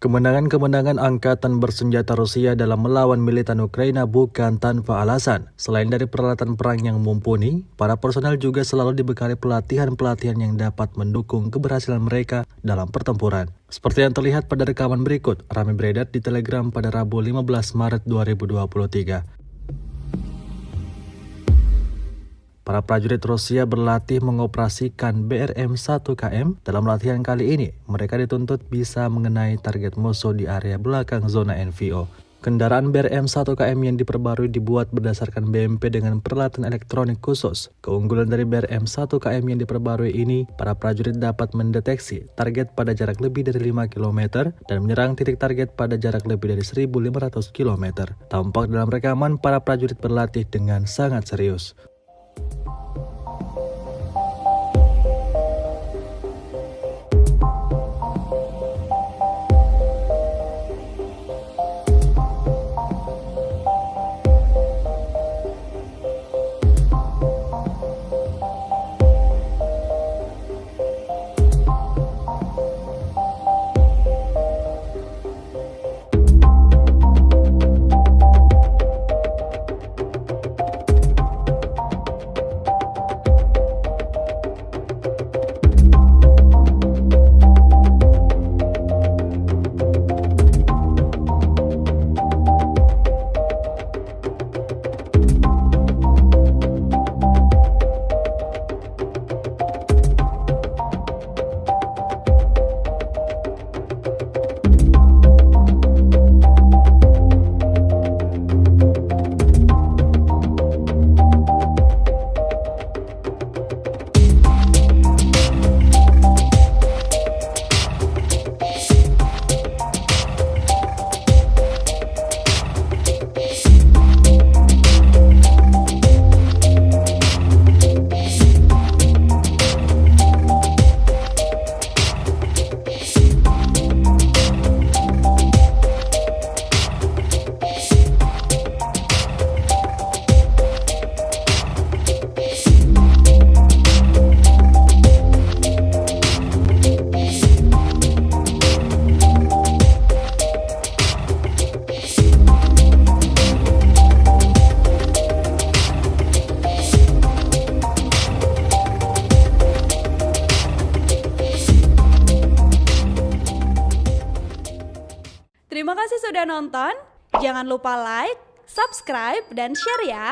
Kemenangan-kemenangan angkatan bersenjata Rusia dalam melawan militan Ukraina bukan tanpa alasan. Selain dari peralatan perang yang mumpuni, para personel juga selalu dibekali pelatihan-pelatihan yang dapat mendukung keberhasilan mereka dalam pertempuran. Seperti yang terlihat pada rekaman berikut, ramai beredar di Telegram pada Rabu 15 Maret 2023. Para prajurit Rusia berlatih mengoperasikan BRM-1KM. Dalam latihan kali ini, mereka dituntut bisa mengenai target musuh di area belakang zona NVO. Kendaraan BRM-1KM yang diperbarui dibuat berdasarkan BMP dengan peralatan elektronik khusus. Keunggulan dari BRM-1KM yang diperbarui ini, para prajurit dapat mendeteksi target pada jarak lebih dari 5 km dan menyerang titik target pada jarak lebih dari 1.500 km. Tampak dalam rekaman, para prajurit berlatih dengan sangat serius. Terima kasih sudah nonton. Jangan lupa like, subscribe, dan share ya.